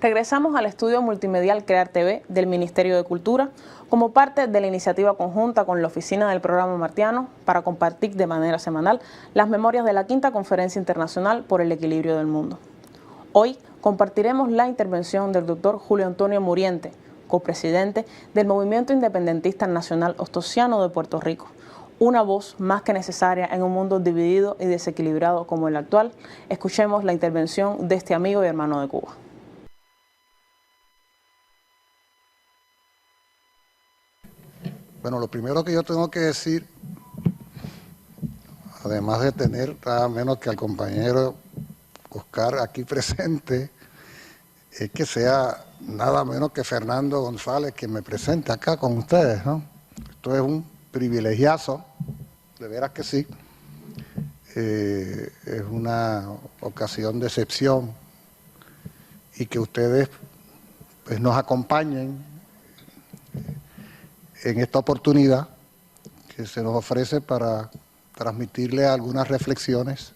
Regresamos al estudio multimedial Crear TV del Ministerio de Cultura como parte de la iniciativa conjunta con la oficina del Programa Martiano para compartir de manera semanal las memorias de la quinta Conferencia Internacional por el Equilibrio del Mundo. Hoy compartiremos la intervención del doctor Julio Antonio Muriente, copresidente del Movimiento Independentista Nacional Ostosiano de Puerto Rico, una voz más que necesaria en un mundo dividido y desequilibrado como el actual. Escuchemos la intervención de este amigo y hermano de Cuba. Bueno, lo primero que yo tengo que decir, además de tener nada menos que al compañero Oscar aquí presente, es que sea nada menos que Fernando González quien me presente acá con ustedes, ¿no? Esto es un privilegiazo, de veras que sí. Es una ocasión de excepción y que ustedes pues, nos acompañen en esta oportunidad que se nos ofrece para transmitirle algunas reflexiones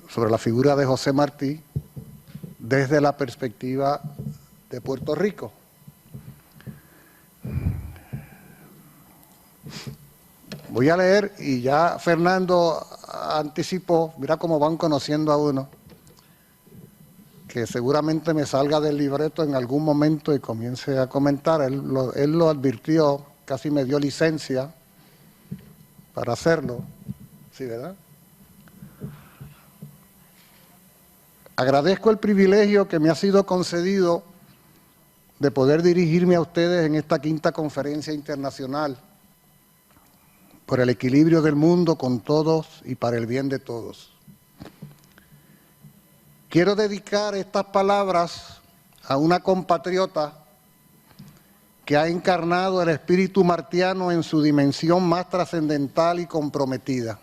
sobre la figura de José Martí desde la perspectiva de Puerto Rico. Voy a leer, y ya Fernando anticipó, mira cómo van conociendo a uno, que seguramente me salga del libreto en algún momento y comience a comentar. Él lo advirtió, casi me dio licencia para hacerlo. Sí, ¿verdad? Agradezco el privilegio que me ha sido concedido de poder dirigirme a ustedes en esta quinta Conferencia Internacional por el equilibrio del mundo con todos y para el bien de todos. Quiero dedicar estas palabras a una compatriota que ha encarnado el espíritu martiano en su dimensión más trascendental y comprometida,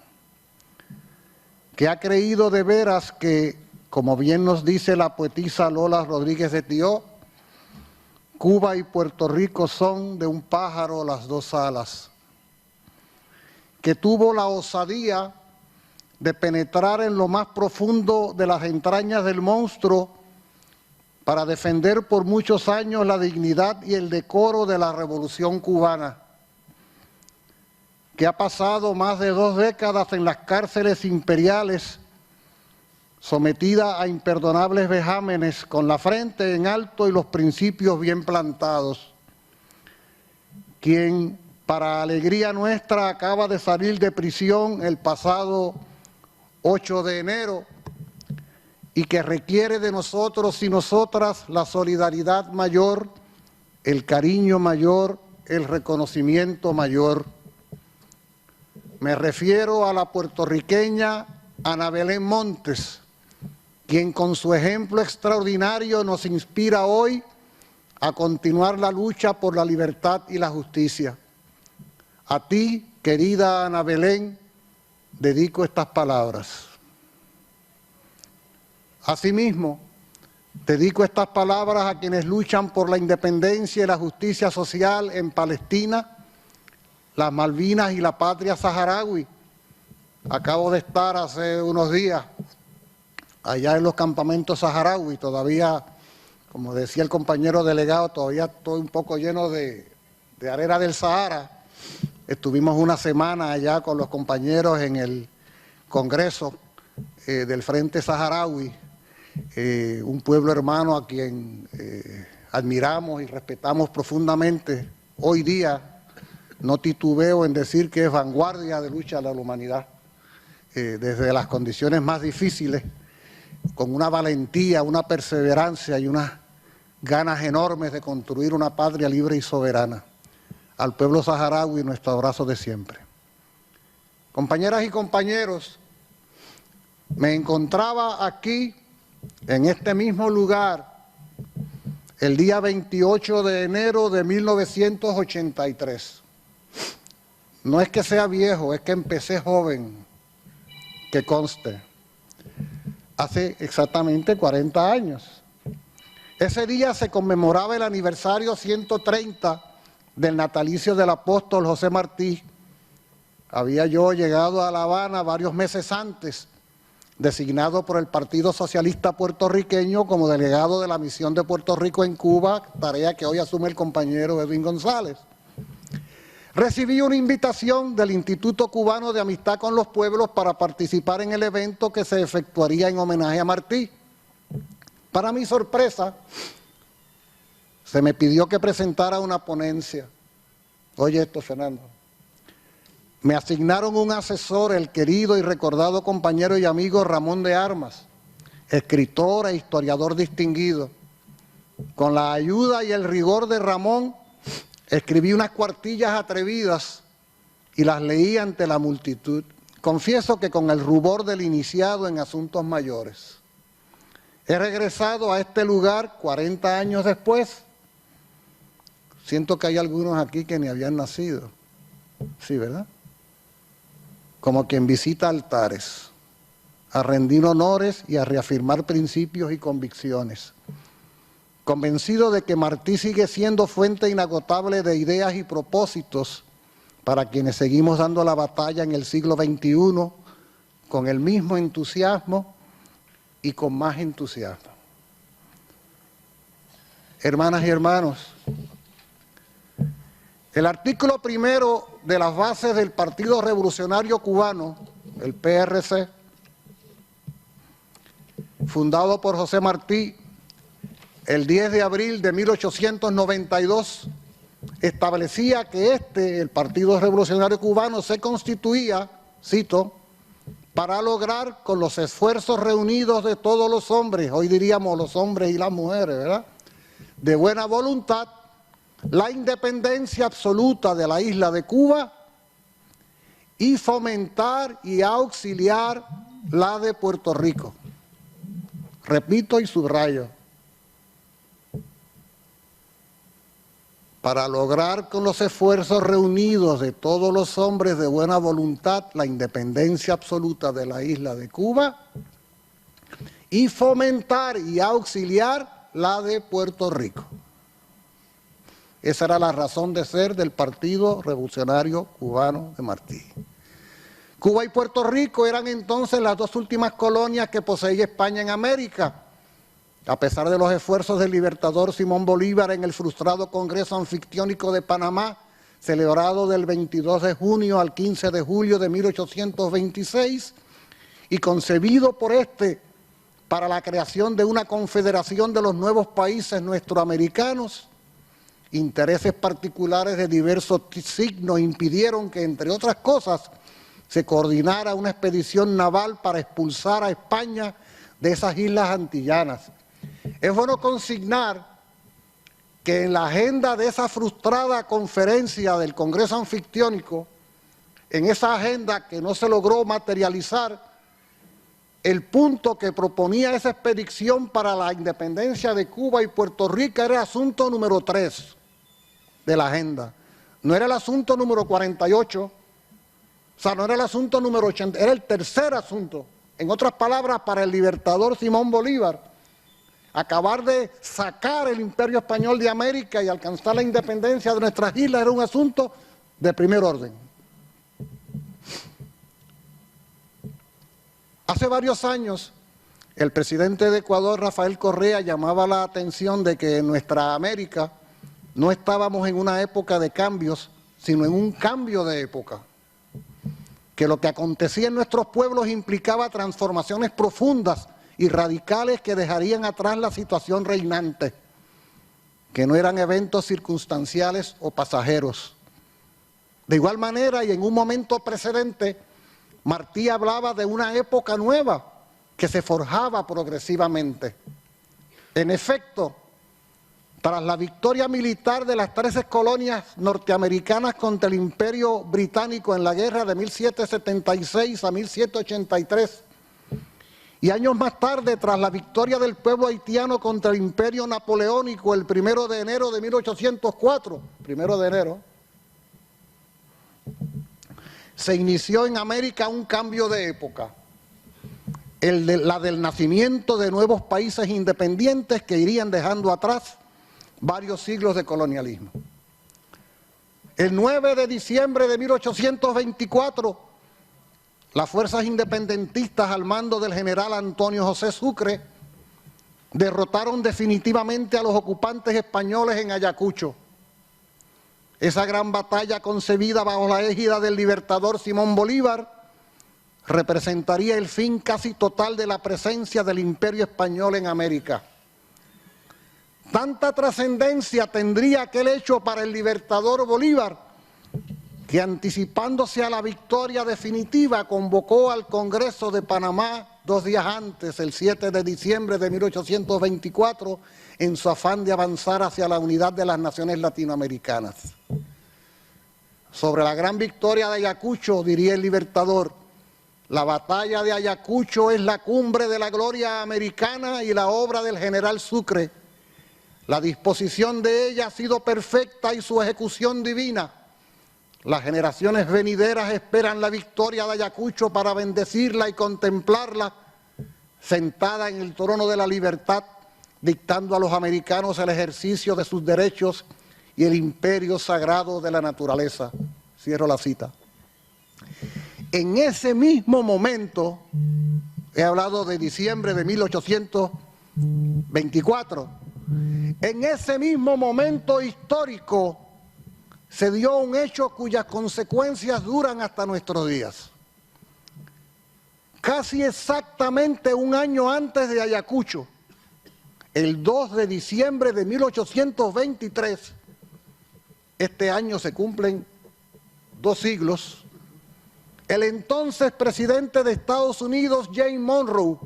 que ha creído de veras que, como bien nos dice la poetisa Lola Rodríguez de Thió, Cuba y Puerto Rico son de un pájaro las dos alas, que tuvo la osadía de penetrar en lo más profundo de las entrañas del monstruo para defender por muchos años la dignidad y el decoro de la Revolución Cubana, que ha pasado más de 2 décadas en las cárceles imperiales, sometida a imperdonables vejámenes, con la frente en alto y los principios bien plantados, quien, para alegría nuestra, acaba de salir de prisión el pasado 8 de enero y que requiere de nosotros y nosotras la solidaridad mayor, el cariño mayor, el reconocimiento mayor. Me refiero a la puertorriqueña Ana Belén Montes, quien con su ejemplo extraordinario nos inspira hoy a continuar la lucha por la libertad y la justicia. A ti, querida Ana Belén, dedico estas palabras. Asimismo, dedico estas palabras a quienes luchan por la independencia y la justicia social en Palestina, las Malvinas y la patria saharaui. Acabo de estar hace unos días allá en los campamentos saharaui, todavía, como decía el compañero delegado, todavía estoy un poco lleno de arena del Sahara. Estuvimos una semana allá con los compañeros en el Congreso del Frente Saharaui, un pueblo hermano a quien admiramos y respetamos profundamente. Hoy día no titubeo en decir que es vanguardia de lucha de la humanidad, desde las condiciones más difíciles, con una valentía, una perseverancia y unas ganas enormes de construir una patria libre y soberana. Al pueblo saharaui nuestro abrazo de siempre. Compañeras y compañeros, me encontraba aquí, en este mismo lugar, el día 28 de enero de 1983. No es que sea viejo, es que empecé joven, que conste. Hace exactamente 40 años. Ese día se conmemoraba el aniversario 130 del natalicio del apóstol José Martí. Había yo llegado a La Habana varios meses antes designado por el Partido Socialista Puertorriqueño como delegado de la misión de Puerto Rico en Cuba, tarea que hoy asume el compañero Edwin González. Recibí una invitación del Instituto Cubano de Amistad con los Pueblos para participar en el evento que se efectuaría en homenaje a Martí. Para mi sorpresa, se me pidió que presentara una ponencia. Oye esto, Fernando. Me asignaron un asesor, el querido y recordado compañero y amigo Ramón de Armas, escritor e historiador distinguido. Con la ayuda y el rigor de Ramón, escribí unas cuartillas atrevidas y las leí ante la multitud. Confieso que con el rubor del iniciado en asuntos mayores. He regresado a este lugar 40 años después. Siento que hay algunos aquí que ni habían nacido. Sí, ¿verdad? Como quien visita altares, a rendir honores y a reafirmar principios y convicciones. Convencido de que Martí sigue siendo fuente inagotable de ideas y propósitos para quienes seguimos dando la batalla en el siglo XXI con el mismo entusiasmo y con más entusiasmo. Hermanas y hermanos, el artículo primero de las bases del Partido Revolucionario Cubano, el PRC, fundado por José Martí el 10 de abril de 1892, establecía que el Partido Revolucionario Cubano se constituía, cito, para lograr con los esfuerzos reunidos de todos los hombres, hoy diríamos los hombres y las mujeres, ¿verdad?, de buena voluntad, la independencia absoluta de la isla de Cuba y fomentar y auxiliar la de Puerto Rico. Repito y subrayo, para lograr con los esfuerzos reunidos de todos los hombres de buena voluntad la independencia absoluta de la isla de Cuba y fomentar y auxiliar la de Puerto Rico. Esa era la razón de ser del Partido Revolucionario Cubano de Martí. Cuba y Puerto Rico eran entonces las dos últimas colonias que poseía España en América. A pesar de los esfuerzos del libertador Simón Bolívar en el frustrado Congreso Anfictiónico de Panamá, celebrado del 22 de junio al 15 de julio de 1826, y concebido por para la creación de una confederación de los nuevos países nuestroamericanos, intereses particulares de diversos signos impidieron que, entre otras cosas, se coordinara una expedición naval para expulsar a España de esas islas antillanas. Es bueno consignar que en la agenda de esa frustrada conferencia del Congreso Anfictiónico, en esa agenda que no se logró materializar, el punto que proponía esa expedición para la independencia de Cuba y Puerto Rico era el asunto número 3 de la agenda. No era el asunto número 48, o sea, no era el asunto número 80, era el tercer asunto. En otras palabras, para el libertador Simón Bolívar, acabar de sacar el Imperio Español de América y alcanzar la independencia de nuestras islas era un asunto de primer orden. Hace varios años, el presidente de Ecuador, Rafael Correa, llamaba la atención de que en nuestra América no estábamos en una época de cambios, sino en un cambio de época. Que lo que acontecía en nuestros pueblos implicaba transformaciones profundas y radicales que dejarían atrás la situación reinante, que no eran eventos circunstanciales o pasajeros. De igual manera, y en un momento precedente, Martí hablaba de una época nueva que se forjaba progresivamente. En efecto, tras la victoria militar de las 13 colonias norteamericanas contra el Imperio Británico en la guerra de 1776 a 1783, y años más tarde, tras la victoria del pueblo haitiano contra el Imperio Napoleónico el 1 de enero de 1804, 1 de enero, se inició en América un cambio de época, la del nacimiento de nuevos países independientes que irían dejando atrás varios siglos de colonialismo. El 9 de diciembre de 1824, las fuerzas independentistas al mando del general Antonio José Sucre derrotaron definitivamente a los ocupantes españoles en Ayacucho. Esa gran batalla concebida bajo la égida del libertador Simón Bolívar representaría el fin casi total de la presencia del imperio español en América. Tanta trascendencia tendría aquel hecho para el libertador Bolívar, que anticipándose a la victoria definitiva convocó al Congreso de Panamá 2 días antes, el 7 de diciembre de 1824, en su afán de avanzar hacia la unidad de las naciones latinoamericanas. Sobre la gran victoria de Ayacucho, diría el libertador: la batalla de Ayacucho es la cumbre de la gloria americana y la obra del general Sucre. La disposición de ella ha sido perfecta y su ejecución divina. Las generaciones venideras esperan la victoria de Ayacucho para bendecirla y contemplarla sentada en el trono de la libertad, dictando a los americanos el ejercicio de sus derechos y el imperio sagrado de la naturaleza. Cierro la cita. En ese mismo momento, he hablado de diciembre de 1824, en ese mismo momento histórico se dio un hecho cuyas consecuencias duran hasta nuestros días. Casi exactamente un año antes de Ayacucho, el 2 de diciembre de 1823, este año se cumplen 2 siglos, el entonces presidente de Estados Unidos, James Monroe,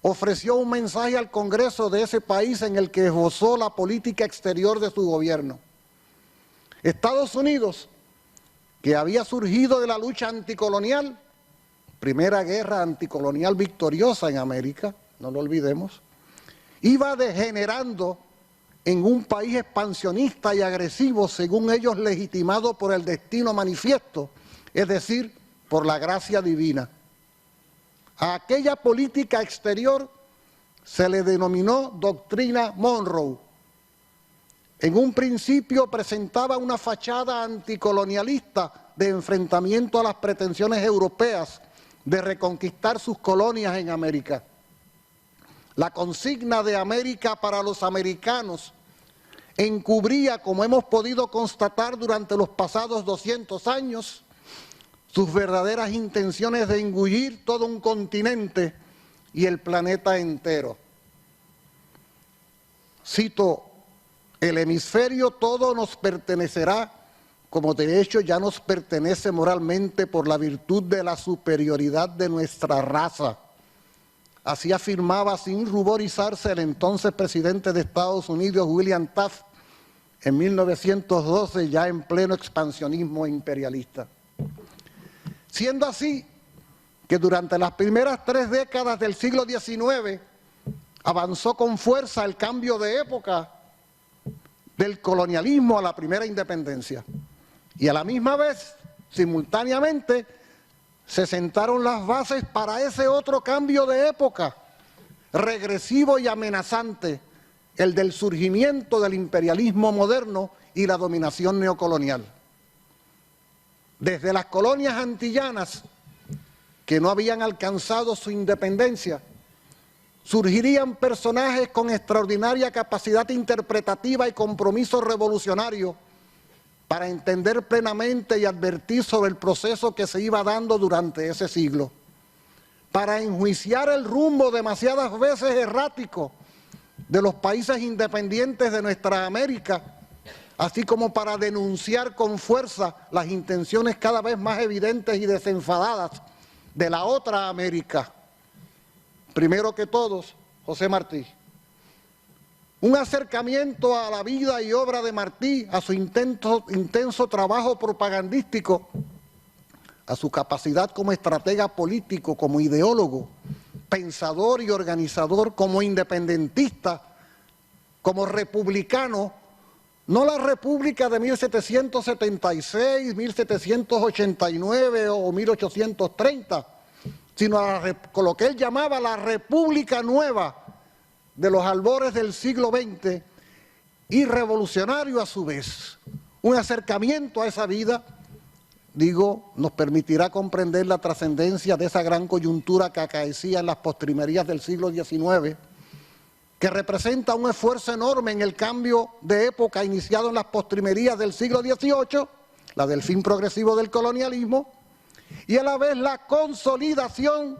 ofreció un mensaje al Congreso de ese país en el que esbozó la política exterior de su gobierno. Estados Unidos, que había surgido de la lucha anticolonial, primera guerra anticolonial victoriosa en América, no lo olvidemos, iba degenerando en un país expansionista y agresivo, según ellos legitimado por el destino manifiesto, es decir, por la gracia divina. A aquella política exterior se le denominó Doctrina Monroe. En un principio presentaba una fachada anticolonialista de enfrentamiento a las pretensiones europeas de reconquistar sus colonias en América. La consigna de América para los americanos encubría, como hemos podido constatar durante los pasados 200 años, sus verdaderas intenciones de engullir todo un continente y el planeta entero. Cito: el hemisferio todo nos pertenecerá, como de hecho ya nos pertenece moralmente por la virtud de la superioridad de nuestra raza. Así afirmaba sin ruborizarse el entonces presidente de Estados Unidos, William Taft, en 1912, ya en pleno expansionismo imperialista. Siendo así que durante las primeras 3 décadas del siglo XIX avanzó con fuerza el cambio de época del colonialismo a la primera independencia. Y a la misma vez, simultáneamente, se sentaron las bases para ese otro cambio de época, regresivo y amenazante, el del surgimiento del imperialismo moderno y la dominación neocolonial. Desde las colonias antillanas, que no habían alcanzado su independencia, surgirían personajes con extraordinaria capacidad interpretativa y compromiso revolucionario para entender plenamente y advertir sobre el proceso que se iba dando durante ese siglo, para enjuiciar el rumbo demasiadas veces errático de los países independientes de nuestra América, así como para denunciar con fuerza las intenciones cada vez más evidentes y desenfadadas de la otra América. Primero que todos, José Martí. Un acercamiento a la vida y obra de Martí, a su intenso trabajo propagandístico, a su capacidad como estratega político, como ideólogo, pensador y organizador, como independentista, como republicano. No la República de 1776, 1789 o 1830, sino con lo que él llamaba la República Nueva de los albores del siglo XX, y revolucionario a su vez. Un acercamiento a esa vida, nos permitirá comprender la trascendencia de esa gran coyuntura que acaecía en las postrimerías del siglo XIX, que representa un esfuerzo enorme en el cambio de época iniciado en las postrimerías del siglo XVIII, la del fin progresivo del colonialismo, y a la vez la consolidación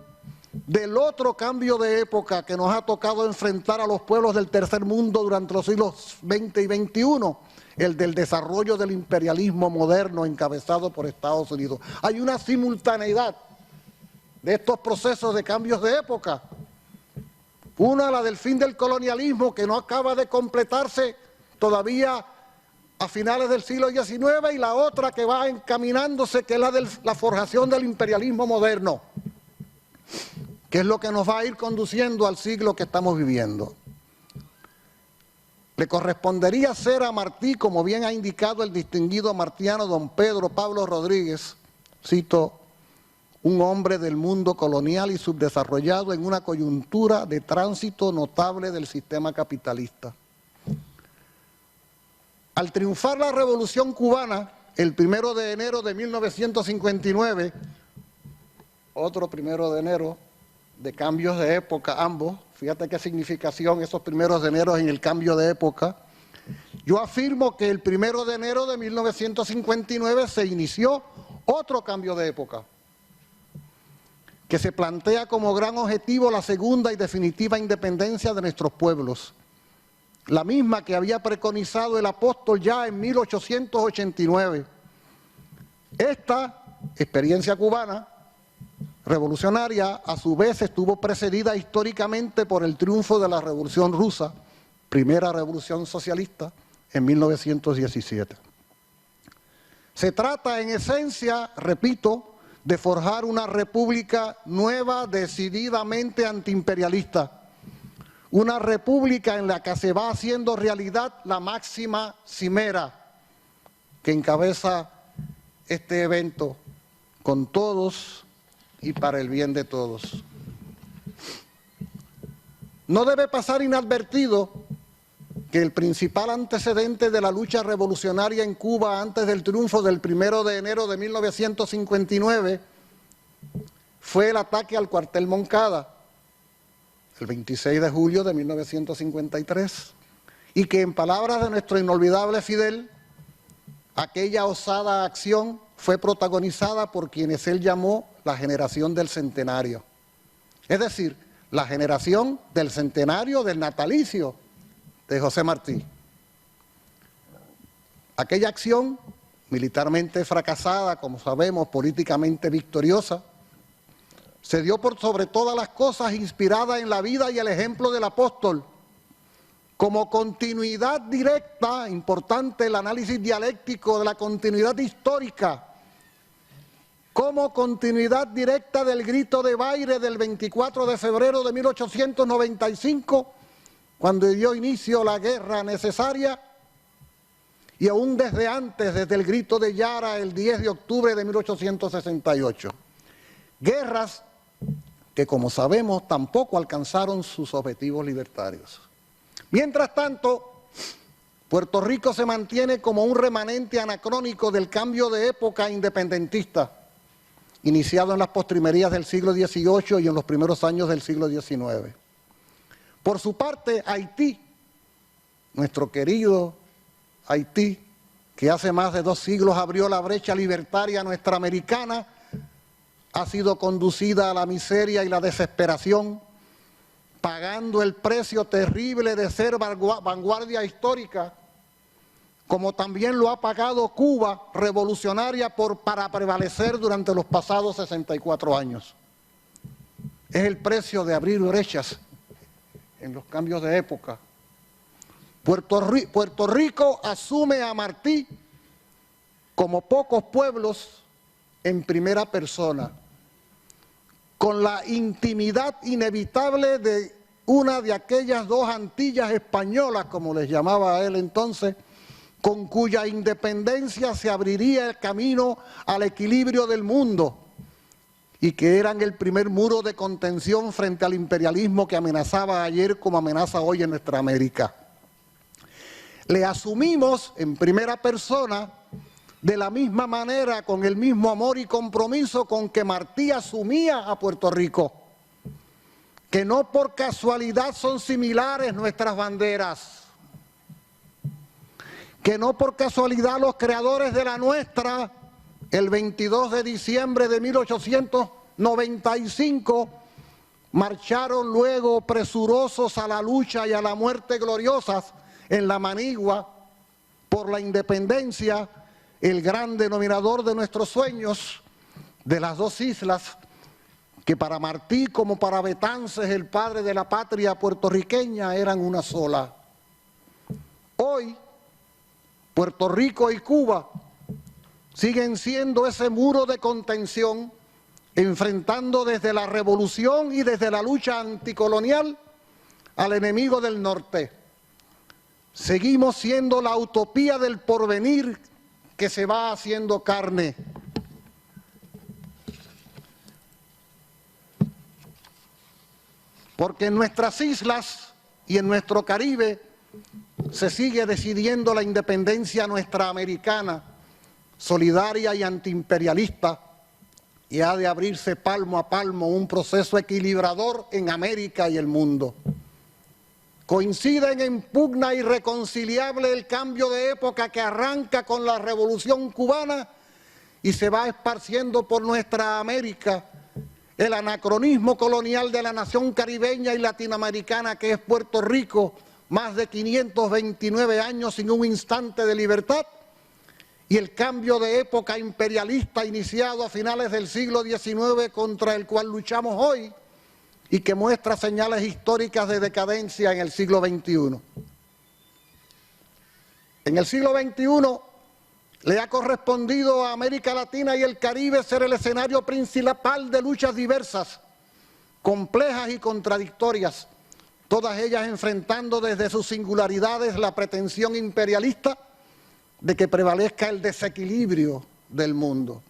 del otro cambio de época que nos ha tocado enfrentar a los pueblos del tercer mundo durante los siglos XX y XXI, el del desarrollo del imperialismo moderno encabezado por Estados Unidos. Hay una simultaneidad de estos procesos de cambios de época. Una, la del fin del colonialismo, que no acaba de completarse todavía a finales del siglo XIX, y la otra que va encaminándose, que es la de la forjación del imperialismo moderno, que es lo que nos va a ir conduciendo al siglo que estamos viviendo. Le correspondería ser a Martí, como bien ha indicado el distinguido martiano don Pedro Pablo Rodríguez, cito, un hombre del mundo colonial y subdesarrollado en una coyuntura de tránsito notable del sistema capitalista. Al triunfar la Revolución Cubana, el 1 de enero de 1959, otro 1 de enero de cambios de época, ambos, fíjate qué significación esos 1 de enero en el cambio de época. Yo afirmo que el 1 de enero de 1959 se inició otro cambio de época, que se plantea como gran objetivo la segunda y definitiva independencia de nuestros pueblos, la misma que había preconizado el apóstol ya en 1889. Esta experiencia cubana revolucionaria, a su vez, estuvo precedida históricamente por el triunfo de la Revolución Rusa, primera revolución socialista, en 1917. Se trata, en esencia, repito, de forjar una república nueva, decididamente antiimperialista, una república en la que se va haciendo realidad la máxima cimera que encabeza este evento, con todos y para el bien de todos. No debe pasar inadvertido que el principal antecedente de la lucha revolucionaria en Cuba antes del triunfo del 1 de enero de 1959 fue el ataque al cuartel Moncada, el 26 de julio de 1953, y que en palabras de nuestro inolvidable Fidel, aquella osada acción fue protagonizada por quienes él llamó la generación del centenario, es decir, la generación del centenario del natalicio de José Martí. Aquella acción, militarmente fracasada, como sabemos, políticamente victoriosa, se dio por sobre todas las cosas inspirada en la vida y el ejemplo del apóstol, como continuidad directa, importante el análisis dialéctico de la continuidad histórica, como continuidad directa del grito de Baire del 24 de febrero de 1895, cuando dio inicio la guerra necesaria, y aún desde antes, desde el grito de Yara el 10 de octubre de 1868. Guerras que, como sabemos, tampoco alcanzaron sus objetivos libertarios. Mientras tanto, Puerto Rico se mantiene como un remanente anacrónico del cambio de época independentista, iniciado en las postrimerías del siglo XVIII y en los primeros años del siglo XIX. Por su parte, Haití, nuestro querido Haití, que hace más de 2 siglos abrió la brecha libertaria nuestra americana, ha sido conducida a la miseria y la desesperación, pagando el precio terrible de ser vanguardia histórica, como también lo ha pagado Cuba, revolucionaria para prevalecer durante los pasados 64 años. Es el precio de abrir brechas en los cambios de época. Puerto Rico asume a Martí como pocos pueblos en primera persona, con la intimidad inevitable de una de aquellas 2 Antillas españolas, como les llamaba a él entonces, con cuya independencia se abriría el camino al equilibrio del mundo y que eran el primer muro de contención frente al imperialismo que amenazaba ayer como amenaza hoy en nuestra América. Le asumimos en primera persona de la misma manera, con el mismo amor y compromiso con que Martí asumía a Puerto Rico, que no por casualidad son similares nuestras banderas, que no por casualidad los creadores de la nuestra, el 22 de diciembre de 1895, marcharon luego presurosos a la lucha y a la muerte gloriosas en la Manigua por la independencia, el gran denominador de nuestros sueños de las dos islas, que para Martí como para Betances, el padre de la patria puertorriqueña, eran una sola. Hoy, Puerto Rico y Cuba siguen siendo ese muro de contención, enfrentando desde la revolución y desde la lucha anticolonial al enemigo del norte. Seguimos siendo la utopía del porvenir que se va haciendo carne. Porque en nuestras islas y en nuestro Caribe se sigue decidiendo la independencia nuestra americana, solidaria y antiimperialista, y ha de abrirse palmo a palmo un proceso equilibrador en América y el mundo. Coinciden en pugna irreconciliable el cambio de época que arranca con la Revolución Cubana y se va esparciendo por nuestra América, el anacronismo colonial de la nación caribeña y latinoamericana que es Puerto Rico, más de 529 años sin un instante de libertad, y el cambio de época imperialista iniciado a finales del siglo XIX contra el cual luchamos hoy y que muestra señales históricas de decadencia en el siglo XXI. En el siglo XXI le ha correspondido a América Latina y el Caribe ser el escenario principal de luchas diversas, complejas y contradictorias, todas ellas enfrentando desde sus singularidades la pretensión imperialista de que prevalezca el desequilibrio del mundo.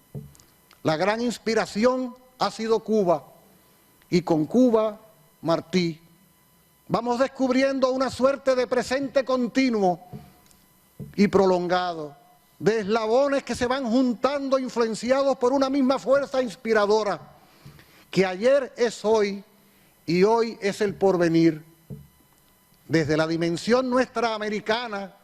La gran inspiración ha sido Cuba, y con Cuba, Martí. Vamos descubriendo una suerte de presente continuo y prolongado, de eslabones que se van juntando influenciados por una misma fuerza inspiradora, que ayer es hoy y hoy es el porvenir. Desde la dimensión nuestra americana,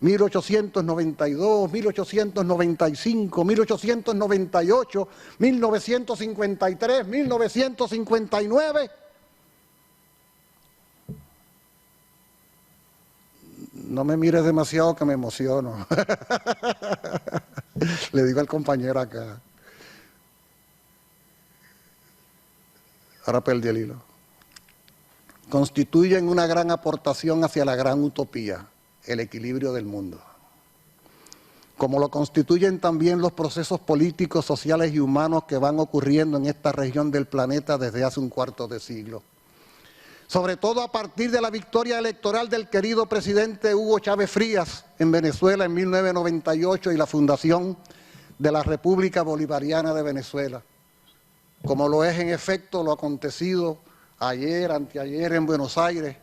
1892, 1895, 1898, 1953, 1959. No me mires demasiado que me emociono. Le digo al compañero acá. Ahora perdí el hilo. Constituyen una gran aportación hacia la gran utopía, el equilibrio del mundo, como lo constituyen también los procesos políticos, sociales y humanos que van ocurriendo en esta región del planeta desde hace un cuarto de siglo. Sobre todo a partir de la victoria electoral del querido presidente Hugo Chávez Frías en Venezuela en 1998 y la fundación de la República Bolivariana de Venezuela, como lo es en efecto lo acontecido ayer, anteayer en Buenos Aires,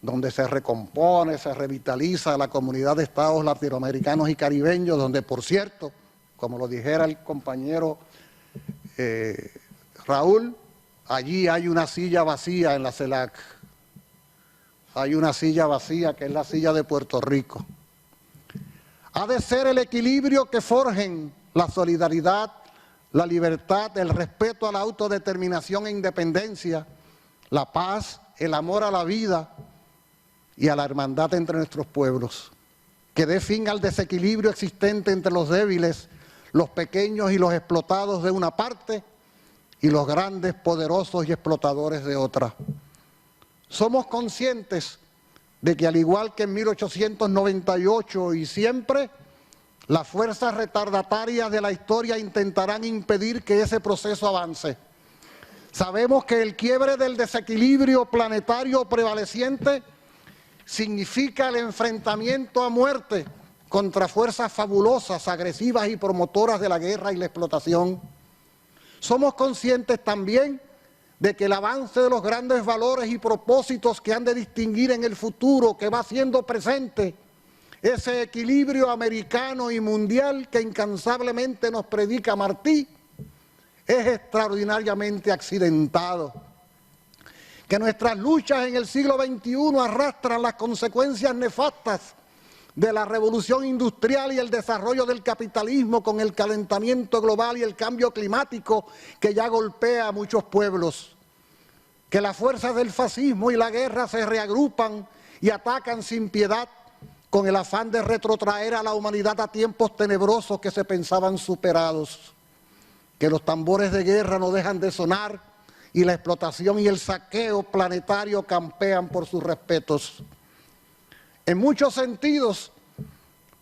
donde se recompone, se revitaliza la comunidad de estados latinoamericanos y caribeños, donde, por cierto, como lo dijera el compañero Raúl, allí hay una silla vacía en la CELAC. Hay una silla vacía que es la silla de Puerto Rico. Ha de ser el equilibrio que forjen la solidaridad, la libertad, el respeto a la autodeterminación e independencia, la paz, el amor a la vida y a la hermandad entre nuestros pueblos, que dé fin al desequilibrio existente entre los débiles, los pequeños y los explotados de una parte y los grandes, poderosos y explotadores de otra. Somos conscientes de que al igual que en 1898 y siempre, las fuerzas retardatarias de la historia intentarán impedir que ese proceso avance. Sabemos que el quiebre del desequilibrio planetario prevaleciente significa el enfrentamiento a muerte contra fuerzas fabulosas, agresivas y promotoras de la guerra y la explotación. Somos conscientes también de que el avance de los grandes valores y propósitos que han de distinguir en el futuro, que va siendo presente, ese equilibrio americano y mundial que incansablemente nos predica Martí, es extraordinariamente accidentado. Que nuestras luchas en el siglo XXI arrastran las consecuencias nefastas de la revolución industrial y el desarrollo del capitalismo con el calentamiento global y el cambio climático que ya golpea a muchos pueblos. Que las fuerzas del fascismo y la guerra se reagrupan y atacan sin piedad con el afán de retrotraer a la humanidad a tiempos tenebrosos que se pensaban superados. Que los tambores de guerra no dejan de sonar y la explotación y el saqueo planetario campean por sus respetos. En muchos sentidos,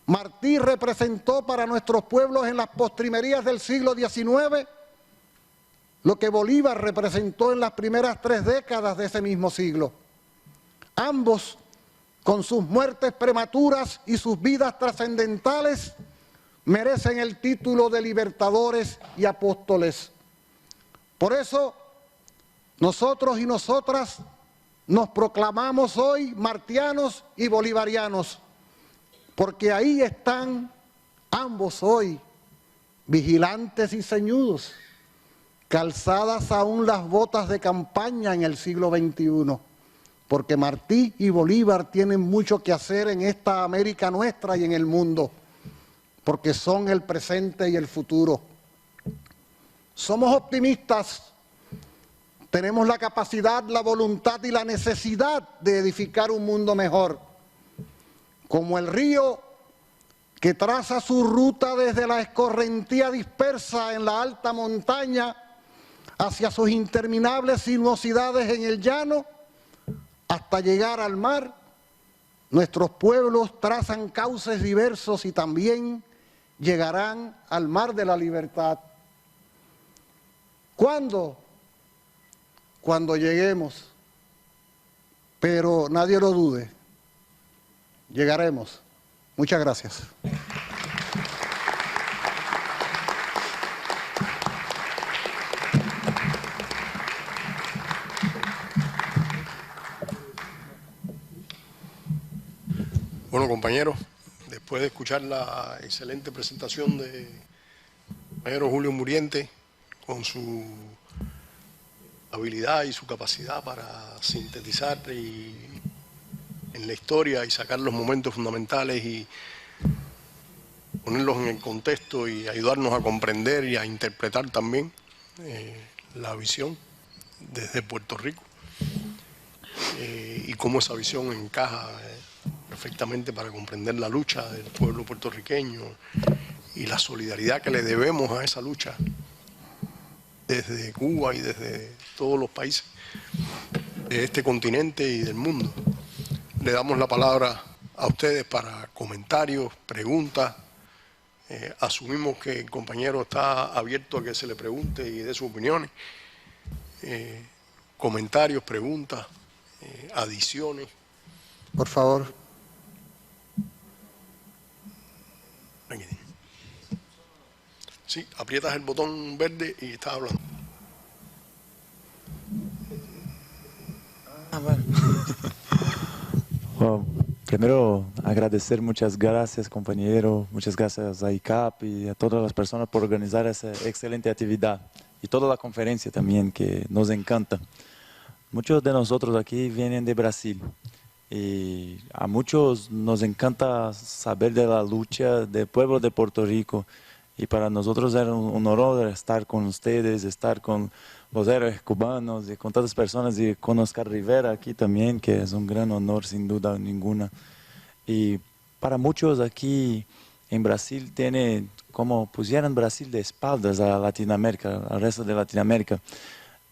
Martí representó para nuestros pueblos en las postrimerías del siglo XIX lo que Bolívar representó en las primeras 3 décadas de ese mismo siglo. Ambos, con sus muertes prematuras y sus vidas trascendentales, merecen el título de libertadores y apóstoles. Por eso, nosotros y nosotras nos proclamamos hoy martianos y bolivarianos, porque ahí están ambos hoy, vigilantes y ceñudos, calzadas aún las botas de campaña en el siglo XXI, porque Martí y Bolívar tienen mucho que hacer en esta América nuestra y en el mundo, porque son el presente y el futuro. Somos optimistas, tenemos la capacidad, la voluntad y la necesidad de edificar un mundo mejor. Como el río que traza su ruta desde la escorrentía dispersa en la alta montaña hacia sus interminables sinuosidades en el llano, hasta llegar al mar, nuestros pueblos trazan cauces diversos y también llegarán al mar de la libertad. ¿Cuándo? Cuando lleguemos, pero nadie lo dude, llegaremos. Muchas gracias. Bueno, compañeros, después de escuchar la excelente presentación de compañero Julio Muriente, con su habilidad y su capacidad para sintetizar en la historia y sacar los momentos fundamentales y ponerlos en el contexto y ayudarnos a comprender y a interpretar también la visión desde Puerto Rico y cómo esa visión encaja perfectamente para comprender la lucha del pueblo puertorriqueño y la solidaridad que le debemos a esa lucha desde Cuba y desde todos los países de este continente y del mundo. Le damos la palabra a ustedes para comentarios, preguntas. Asumimos que el compañero está abierto a que se le pregunte y dé sus opiniones. Comentarios, preguntas, adiciones. Por favor. Sí, aprietas el botón verde y estás hablando. Bueno. Bueno, primero agradecer, muchas gracias compañero, muchas gracias a ICAP y a todas las personas por organizar esa excelente actividad y toda la conferencia también que nos encanta. Muchos de nosotros aquí vienen de Brasil y a muchos nos encanta saber de la lucha del pueblo de Puerto Rico. Y para nosotros era un honor estar con ustedes, estar con los héroes cubanos y con todas las personas y con Oscar Rivera aquí también, que es un gran honor sin duda ninguna. Y para muchos aquí en Brasil tiene como pusieran Brasil de espaldas a Latinoamérica, al resto de Latinoamérica.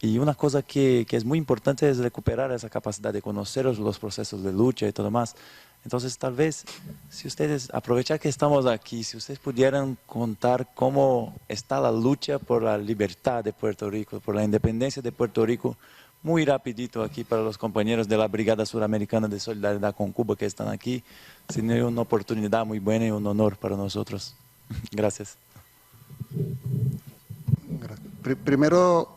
Y una cosa que es muy importante es recuperar esa capacidad de conocer los procesos de lucha y todo más. Entonces, tal vez, si ustedes, aprovechar que estamos aquí, si ustedes pudieran contar cómo está la lucha por la libertad de Puerto Rico, por la independencia de Puerto Rico, muy rapidito aquí para los compañeros de la Brigada Suramericana de Solidaridad con Cuba que están aquí, sería una oportunidad muy buena y un honor para nosotros. Gracias. Primero,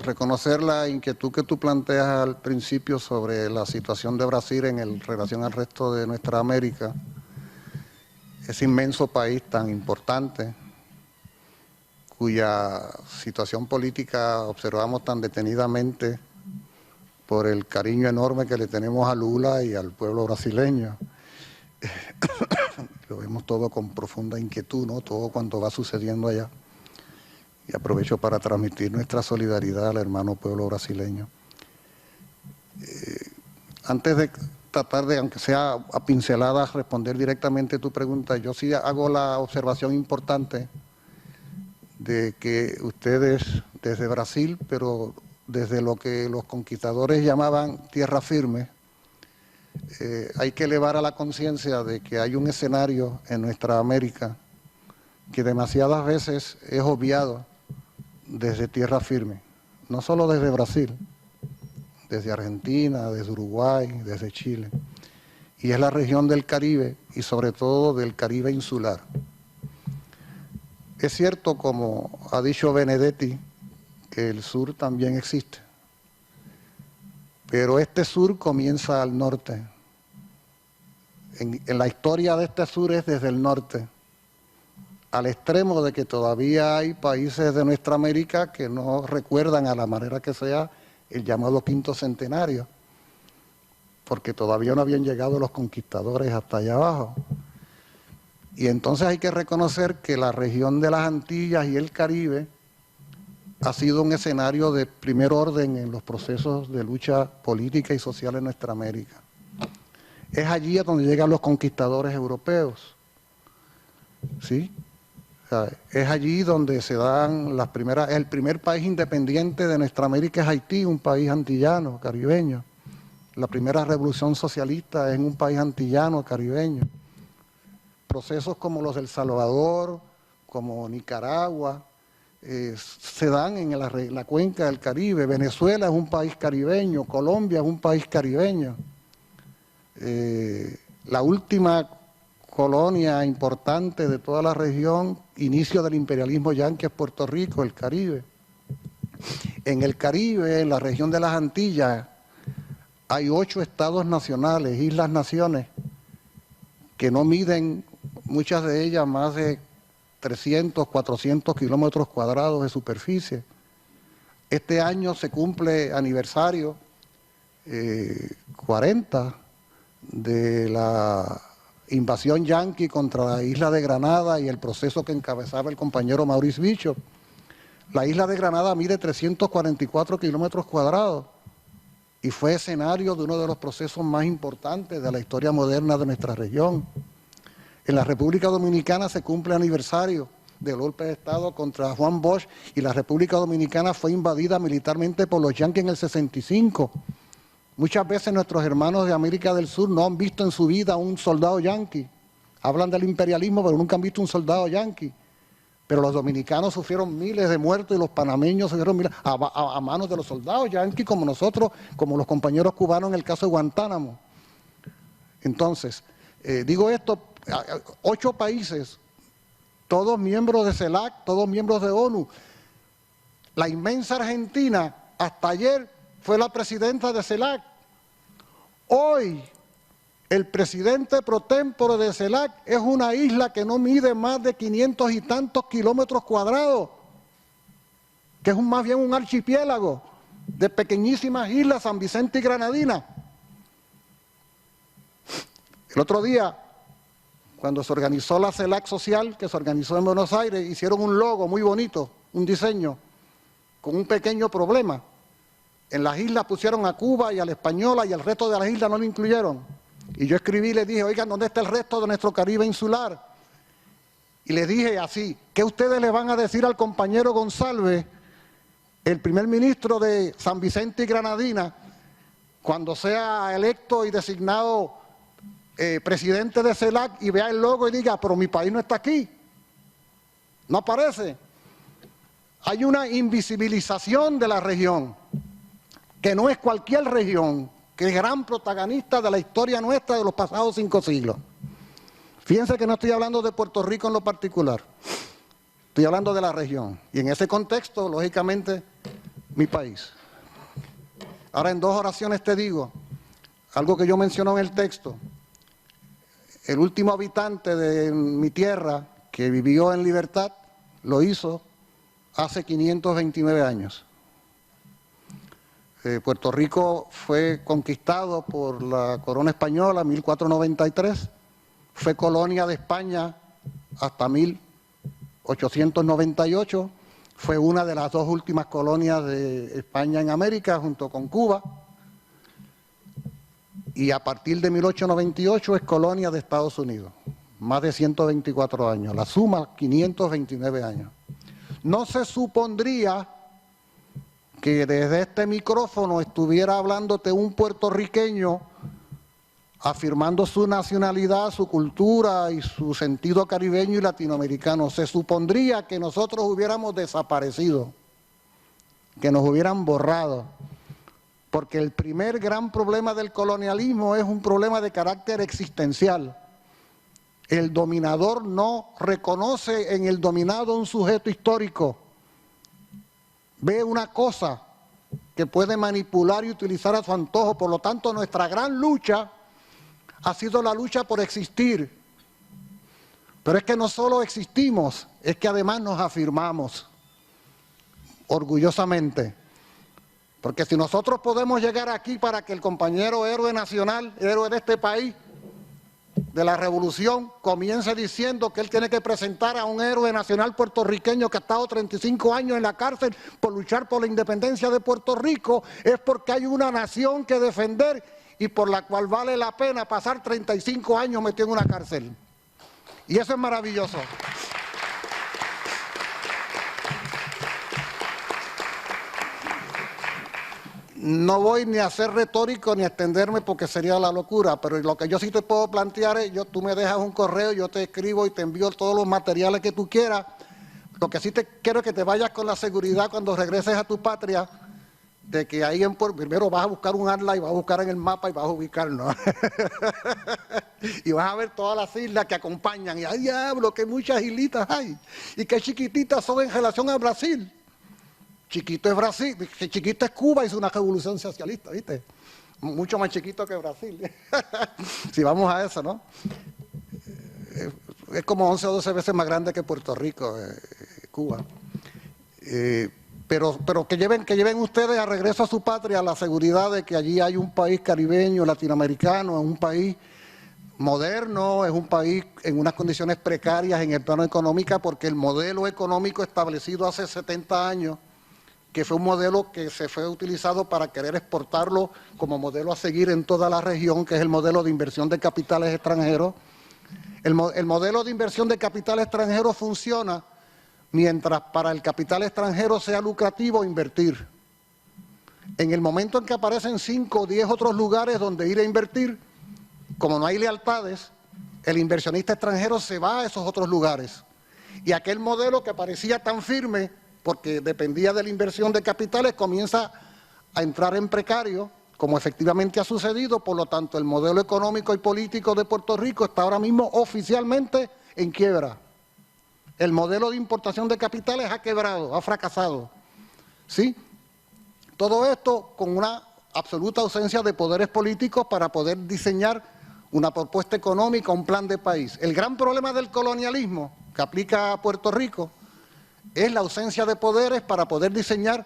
reconocer la inquietud que tú planteas al principio sobre la situación de Brasil en relación al resto de nuestra América. ese inmenso país tan importante, cuya situación política observamos tan detenidamente por el cariño enorme que le tenemos a Lula y al pueblo brasileño. Lo vemos todo con profunda inquietud, ¿no? Todo cuanto va sucediendo allá. Y aprovecho para transmitir nuestra solidaridad al hermano pueblo brasileño. Antes de tratar de, aunque sea a pinceladas, responder directamente tu pregunta, yo sí hago la observación importante de que ustedes desde Brasil, pero desde lo que los conquistadores llamaban tierra firme, hay que elevar a la conciencia de que hay un escenario en nuestra América que demasiadas veces es obviado desde tierra firme, no solo desde Brasil, desde Argentina, desde Uruguay, desde Chile, y es la región del Caribe y sobre todo del Caribe insular. Es cierto, como ha dicho Benedetti, que el sur también existe, pero este sur comienza al norte. En la historia de este sur es desde el norte, al extremo de que todavía hay países de nuestra América que no recuerdan a la manera que sea el llamado quinto centenario, porque todavía no habían llegado los conquistadores hasta allá abajo. Y entonces hay que reconocer que la región de las Antillas y el Caribe ha sido un escenario de primer orden en los procesos de lucha política y social en nuestra América. Es allí a donde llegan los conquistadores europeos, ¿sí? O sea, es allí donde se dan las primeras. El primer país independiente de nuestra América es Haití, un país antillano, caribeño. La primera revolución socialista es en un país antillano, caribeño. Procesos como los del Salvador, como Nicaragua, se dan en la cuenca del Caribe. Venezuela es un país caribeño, Colombia es un país caribeño. La última colonia importante de toda la región, inicio del imperialismo yanqui, es Puerto Rico, el Caribe. En el Caribe, en la región de las Antillas, hay 8 estados nacionales, islas-naciones, que no miden, muchas de ellas, más de 300, 400 kilómetros cuadrados de superficie. Este año se cumple aniversario 40 de la invasión yanqui contra la isla de Granada y el proceso que encabezaba el compañero Maurice Bishop. La isla de Granada mide 344 kilómetros cuadrados y fue escenario de uno de los procesos más importantes de la historia moderna de nuestra región. En la República Dominicana se cumple aniversario del golpe de Estado contra Juan Bosch y la República Dominicana fue invadida militarmente por los yanquis en el 65. Muchas veces nuestros hermanos de América del Sur no han visto en su vida un soldado yanqui. Hablan del imperialismo, pero nunca han visto un soldado yanqui. Pero los dominicanos sufrieron miles de muertos y los panameños sufrieron miles a manos de los soldados yanquis, como nosotros, como los compañeros cubanos en el caso de Guantánamo. Entonces, digo esto, 8 países, todos miembros de CELAC, todos miembros de ONU. La inmensa Argentina, hasta ayer, fue la presidenta de CELAC. Hoy, el presidente pro tempore de CELAC es una isla que no mide más de 500 y tantos kilómetros cuadrados, que es más bien un archipiélago de pequeñísimas islas, San Vicente y Granadina. El otro día, cuando se organizó la CELAC social, que se organizó en Buenos Aires, hicieron un logo muy bonito, un diseño, con un pequeño problema. En las islas pusieron a Cuba y a la Española y el resto de las islas no lo incluyeron. Y yo escribí y les dije, oigan, ¿dónde está el resto de nuestro Caribe insular? Y les dije así, ¿qué ustedes le van a decir al compañero González, el primer ministro de San Vicente y Granadina, cuando sea electo y designado presidente de CELAC y vea el logo y diga, pero mi país no está aquí? No aparece. Hay una invisibilización de la región, que no es cualquier región, que es gran protagonista de la historia nuestra de los pasados 5 siglos. Fíjense que no estoy hablando de Puerto Rico en lo particular, estoy hablando de la región. Y en ese contexto, lógicamente, mi país. Ahora en 2 oraciones te digo, algo que yo menciono en el texto. el último habitante de mi tierra que vivió en libertad lo hizo hace 529 años. Puerto Rico fue conquistado por la corona española en 1493, fue colonia de España hasta 1898, fue una de las dos últimas colonias de España en América junto con Cuba, y a partir de 1898 es colonia de Estados Unidos, más de 124 años, la suma 529 años. No se supondría que desde este micrófono estuviera hablándote un puertorriqueño afirmando su nacionalidad, su cultura y su sentido caribeño y latinoamericano. Se supondría que nosotros hubiéramos desaparecido, que nos hubieran borrado, porque el primer gran problema del colonialismo es un problema de carácter existencial. El dominador no reconoce en el dominado un sujeto histórico. Ve una cosa que puede manipular y utilizar a su antojo. Por lo tanto, nuestra gran lucha ha sido la lucha por existir. Pero es que no solo existimos, es que además nos afirmamos orgullosamente. Porque si nosotros podemos llegar aquí para que el compañero héroe nacional, héroe de este país, de la revolución, comience diciendo que él tiene que presentar a un héroe nacional puertorriqueño que ha estado 35 años en la cárcel por luchar por la independencia de Puerto Rico, es porque hay una nación que defender y por la cual vale la pena pasar 35 años metido en una cárcel. Y eso es maravilloso. No voy ni a ser retórico ni a extenderme porque sería la locura, pero lo que yo sí te puedo plantear es, tú me dejas un correo, yo te escribo y te envío todos los materiales que tú quieras. Lo que sí te quiero es que te vayas con la seguridad cuando regreses a tu patria, de que ahí primero vas a buscar un atlas y vas a buscar en el mapa y vas a ubicarnos. Y vas a ver todas las islas que acompañan. Y ¡ay, diablo, que muchas islitas hay! Y qué chiquititas son en relación a Brasil. Chiquito es Brasil, chiquito es Cuba, hizo una revolución socialista, ¿viste? Mucho más chiquito que Brasil. Si vamos a eso, ¿no? Es como 11 o 12 veces más grande que Puerto Rico, Cuba. Pero que lleven ustedes a regreso a su patria la seguridad de que allí hay un país caribeño, latinoamericano, es un país moderno, es un país en unas condiciones precarias en el plano económico, porque el modelo económico establecido hace 70 años, que fue un modelo que se fue utilizado para querer exportarlo como modelo a seguir en toda la región, que es el modelo de inversión de capitales extranjeros. El modelo de inversión de capital extranjero funciona mientras para el capital extranjero sea lucrativo invertir. En el momento en que aparecen 5 o 10 otros lugares donde ir a invertir, como no hay lealtades, el inversionista extranjero se va a esos otros lugares. Y aquel modelo que parecía tan firme, porque dependía de la inversión de capitales, comienza a entrar en precario, como efectivamente ha sucedido. Por lo tanto, el modelo económico y político de Puerto Rico está ahora mismo oficialmente en quiebra. El modelo de importación de capitales ha quebrado, ha fracasado. ¿Sí? Todo esto con una absoluta ausencia de poderes políticos para poder diseñar una propuesta económica, un plan de país. El gran problema del colonialismo que aplica a Puerto Rico es la ausencia de poderes para poder diseñar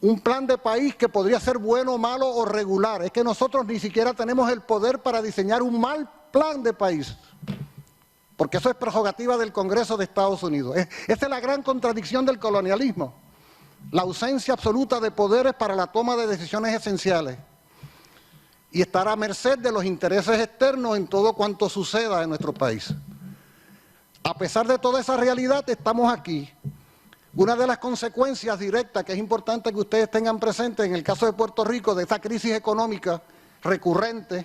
un plan de país que podría ser bueno, malo o regular. Es que nosotros ni siquiera tenemos el poder para diseñar un mal plan de país, porque eso es prerrogativa del Congreso de Estados Unidos. Esa es la gran contradicción del colonialismo, la ausencia absoluta de poderes para la toma de decisiones esenciales y estar a merced de los intereses externos en todo cuanto suceda en nuestro país. A pesar de toda esa realidad, estamos aquí. Una de las consecuencias directas que es importante que ustedes tengan presente en el caso de Puerto Rico, de esta crisis económica recurrente,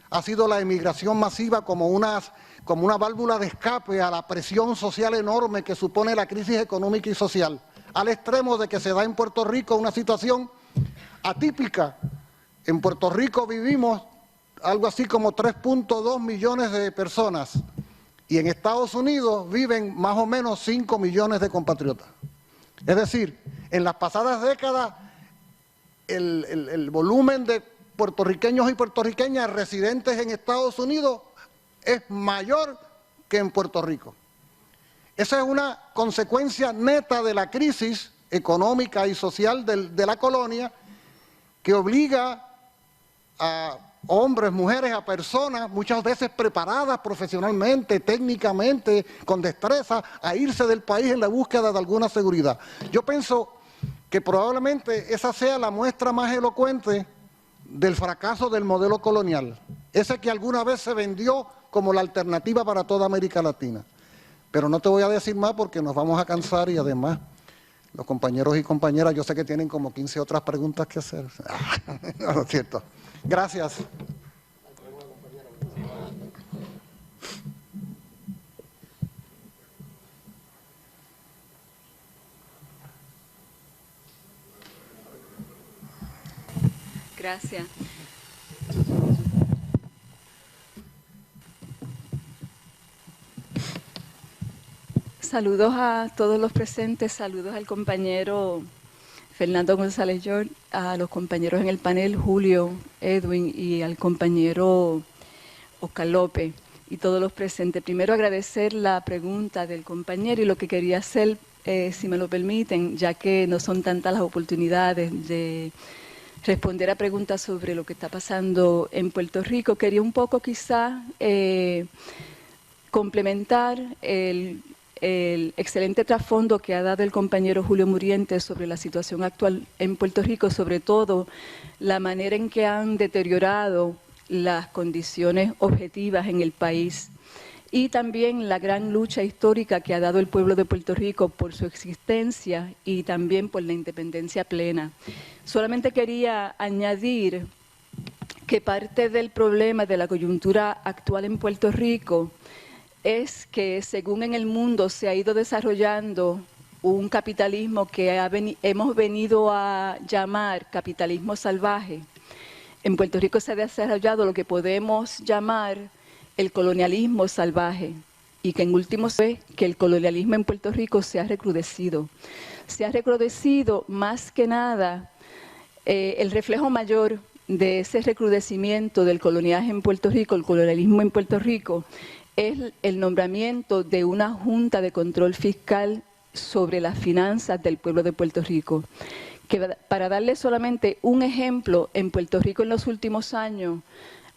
ha sido la emigración masiva como una válvula de escape a la presión social enorme que supone la crisis económica y social, al extremo de que se da en Puerto Rico una situación atípica. En Puerto Rico vivimos algo así como 3.2 millones de personas, y en Estados Unidos viven más o menos 5 millones de compatriotas. Es decir, en las pasadas décadas, el volumen de puertorriqueños y puertorriqueñas residentes en Estados Unidos es mayor que en Puerto Rico. Esa es una consecuencia neta de la crisis económica y social de la colonia, que obliga a hombres, mujeres, a personas muchas veces preparadas profesionalmente, técnicamente, con destreza, a irse del país en la búsqueda de alguna seguridad. Yo pienso que probablemente esa sea la muestra más elocuente del fracaso del modelo colonial, ese que alguna vez se vendió como la alternativa para toda América Latina. Pero no te voy a decir más porque nos vamos a cansar y además los compañeros y compañeras, yo sé que tienen como 15 otras preguntas que hacer. No es cierto. Gracias. Gracias. Saludos a todos los presentes, saludos al compañero Fernando González York, a los compañeros en el panel, Julio, Edwin, y al compañero Oscar López y todos los presentes. Primero agradecer la pregunta del compañero y lo que quería hacer, si me lo permiten, ya que no son tantas las oportunidades de responder a preguntas sobre lo que está pasando en Puerto Rico. Quería un poco quizá complementar el excelente trasfondo que ha dado el compañero Julio Murientes sobre la situación actual en Puerto Rico, sobre todo la manera en que han deteriorado las condiciones objetivas en el país y también la gran lucha histórica que ha dado el pueblo de Puerto Rico por su existencia y también por la independencia plena. Solamente quería añadir que parte del problema de la coyuntura actual en Puerto Rico es que según en el mundo se ha ido desarrollando un capitalismo que hemos venido a llamar capitalismo salvaje. En Puerto Rico se ha desarrollado lo que podemos llamar el colonialismo salvaje y que en último ve que el colonialismo en Puerto Rico se ha recrudecido. Se ha recrudecido más que nada el reflejo mayor de ese recrudecimiento del coloniaje en Puerto Rico, el colonialismo en Puerto Rico, es el nombramiento de una Junta de Control Fiscal sobre las finanzas del pueblo de Puerto Rico. Que para darle solamente un ejemplo, en Puerto Rico en los últimos años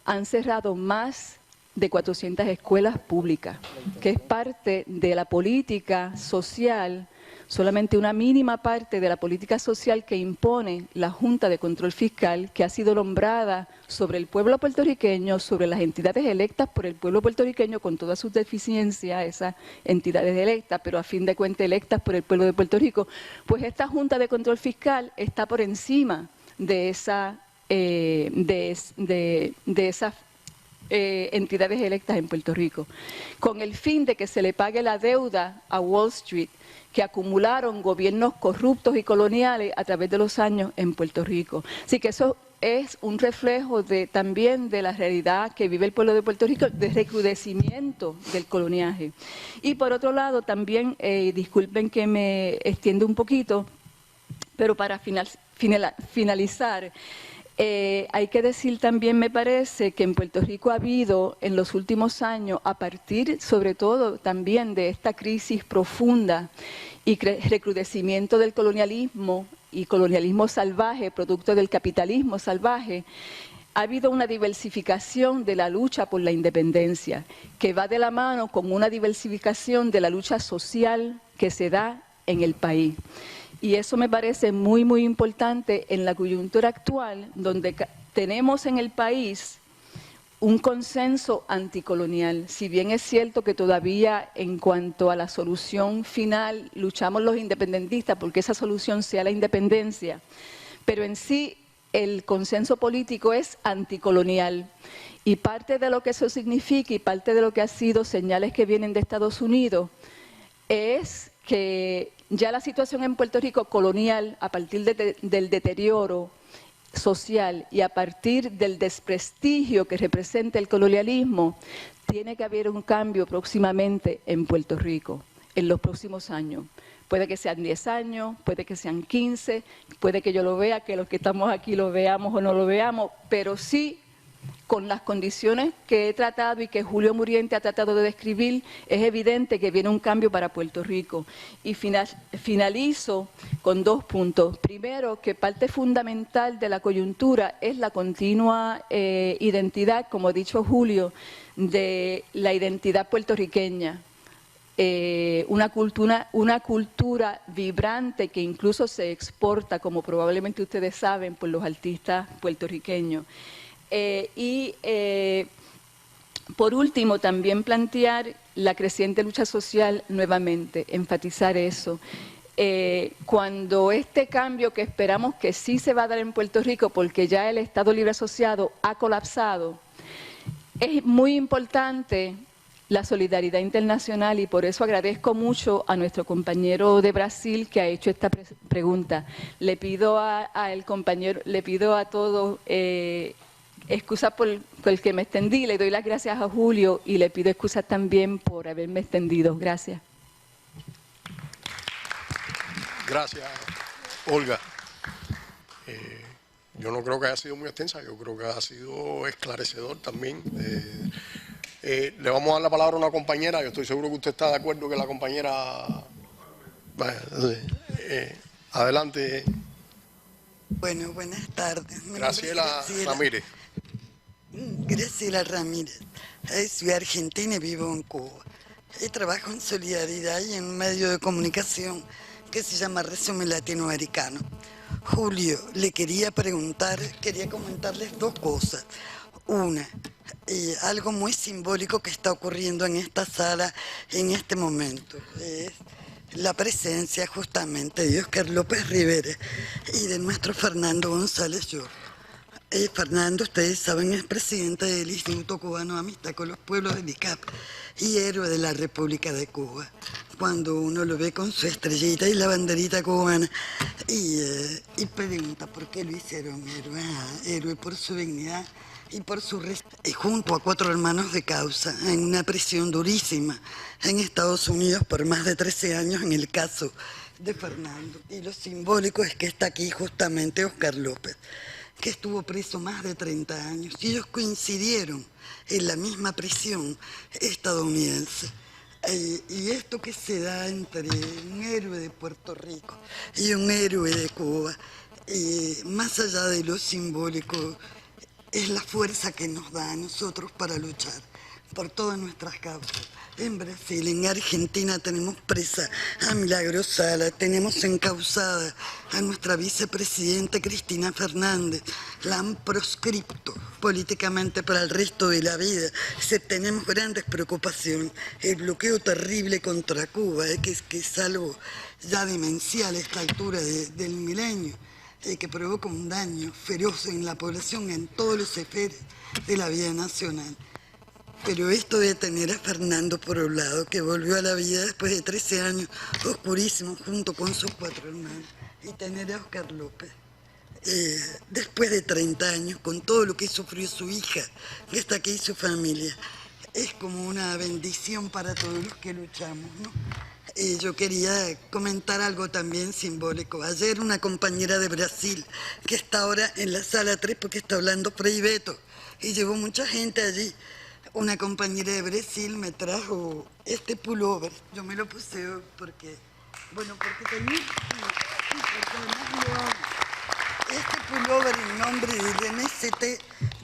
han cerrado más de 400 escuelas públicas, que es parte de la política social, solamente una mínima parte de la política social que impone la Junta de Control Fiscal, que ha sido nombrada sobre el pueblo puertorriqueño, sobre las entidades electas por el pueblo puertorriqueño con todas sus deficiencias, esas entidades electas, pero a fin de cuentas electas por el pueblo de Puerto Rico. Pues esta Junta de Control Fiscal está por encima de esas entidades electas en Puerto Rico, con el fin de que se le pague la deuda a Wall Street que acumularon gobiernos corruptos y coloniales a través de los años en Puerto Rico. Así que eso es un reflejo también de la realidad que vive el pueblo de Puerto Rico, de recrudecimiento del coloniaje. Y por otro lado, también, disculpen que me extienda un poquito, pero para finalizar, hay que decir también, me parece, que en Puerto Rico ha habido en los últimos años, a partir sobre todo también de esta crisis profunda y recrudecimiento del colonialismo y colonialismo salvaje, producto del capitalismo salvaje, ha habido una diversificación de la lucha por la independencia, que va de la mano con una diversificación de la lucha social que se da en el país. Y eso me parece muy, muy importante en la coyuntura actual, donde tenemos en el país un consenso anticolonial. Si bien es cierto que todavía en cuanto a la solución final luchamos los independentistas porque esa solución sea la independencia, pero en sí el consenso político es anticolonial. Y parte de lo que eso significa y parte de lo que ha sido señales que vienen de Estados Unidos es que ya la situación en Puerto Rico colonial, a partir del deterioro social y a partir del desprestigio que representa el colonialismo, tiene que haber un cambio próximamente en Puerto Rico, en los próximos años. Puede que sean 10 años, puede que sean 15, puede que yo lo vea, que los que estamos aquí lo veamos o no lo veamos, pero sí con las condiciones que he tratado y que Julio Muriente ha tratado de describir, es evidente que viene un cambio para Puerto Rico. Y finalizo con 2 puntos. Primero, que parte fundamental de la coyuntura es la continua identidad, como ha dicho Julio, de la identidad puertorriqueña. Una cultura vibrante que incluso se exporta, como probablemente ustedes saben, por los artistas puertorriqueños. Por último, también plantear la creciente lucha social nuevamente, enfatizar eso. Cuando este cambio que esperamos que sí se va a dar en Puerto Rico, porque ya el Estado Libre Asociado ha colapsado, es muy importante la solidaridad internacional, y por eso agradezco mucho a nuestro compañero de Brasil que ha hecho esta pregunta. Le pido al compañero, le pido a todos excusas por el que me extendí, le doy las gracias a Julio y le pido excusas también por haberme extendido. Gracias. Gracias, Olga. Yo no creo que haya sido muy extensa, yo creo que ha sido esclarecedor también. Le vamos a dar la palabra a una compañera, yo estoy seguro que usted está de acuerdo que la compañera... adelante. Bueno, buenas tardes. Graciela Ramírez. Graciela Ramírez. Soy argentina y vivo en Cuba. Trabajo en Solidaridad y en un medio de comunicación que se llama Resumen Latinoamericano. Julio, le quería comentarles 2 cosas. Una, algo muy simbólico que está ocurriendo en esta sala en este momento. Es la presencia justamente de Óscar López Rivera y de nuestro Fernando González Llor. Fernando, ustedes saben, es presidente del Instituto Cubano de Amistad con los Pueblos del ICAP y héroe de la República de Cuba. Cuando uno lo ve con su estrellita y la banderita cubana y pregunta por qué lo hicieron héroe, héroe por su dignidad y por su junto a 4 hermanos de causa en una prisión durísima en Estados Unidos por más de 13 años en el caso de Fernando. Y lo simbólico es que está aquí justamente Óscar López, que estuvo preso más de 30 años, y ellos coincidieron en la misma prisión estadounidense. Y esto que se da entre un héroe de Puerto Rico y un héroe de Cuba, más allá de lo simbólico, es la fuerza que nos da a nosotros para luchar por todas nuestras causas. En Brasil, en Argentina tenemos presa a Milagros Sala, tenemos encausada a nuestra vicepresidenta Cristina Fernández, la han proscripto políticamente para el resto de la vida. Tenemos grandes preocupaciones, el bloqueo terrible contra Cuba, que es algo ya demencial a esta altura del milenio, que provoca un daño feroz en la población en todos los esferas de la vida nacional. Pero esto de tener a Fernando por un lado, que volvió a la vida después de 13 años oscurísimos junto con sus 4 hermanos, y tener a Óscar López, después de 30 años, con todo lo que sufrió su hija, que está aquí, su familia, es como una bendición para todos los que luchamos, ¿no? Yo quería comentar algo también simbólico. Ayer una compañera de Brasil, que está ahora en la sala 3 porque está hablando Frei Beto, y llevó mucha gente allí. Una compañera de Brasil me trajo este pullover. Yo me lo puse porque, bueno, porque tenía, porque además lo amo. Este pullover en nombre del MST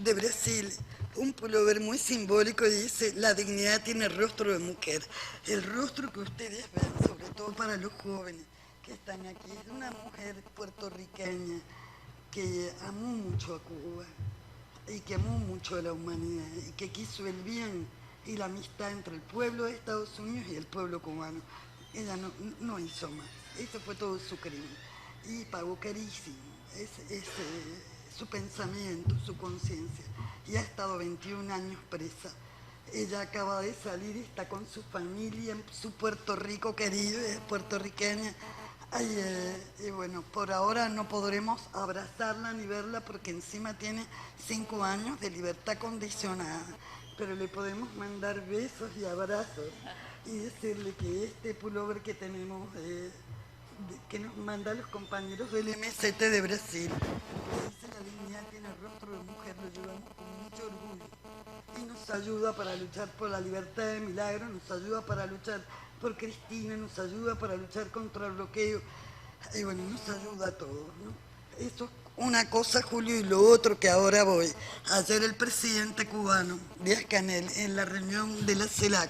de Brasil, un pullover muy simbólico, dice: la dignidad tiene rostro de mujer. El rostro que ustedes ven, sobre todo para los jóvenes que están aquí, es de una mujer puertorriqueña que amó mucho a Cuba y que amó mucho a la humanidad y que quiso el bien y la amistad entre el pueblo de Estados Unidos y el pueblo cubano. Ella no hizo más, eso fue todo su crimen y pagó carísimo su pensamiento, su conciencia, y ha estado 21 años presa. Ella acaba de salir y está con su familia en su Puerto Rico querido, es puertorriqueña. Y bueno, por ahora no podremos abrazarla ni verla porque encima tiene 5 años de libertad condicionada, pero le podemos mandar besos y abrazos y decirle que este pullover que tenemos, que nos mandan los compañeros del MST de Brasil, que dice: la dignidad tiene rostro de mujer, lo llevamos con mucho orgullo. ayuda para luchar por la libertad de Milagro, nos ayuda para luchar por Cristina, nos ayuda para luchar contra el bloqueo, y bueno, nos ayuda a todos, ¿no? Eso es una cosa, Julio, y lo otro que ahora voy. Ayer el presidente cubano, Díaz-Canel, en la reunión de la CELAC,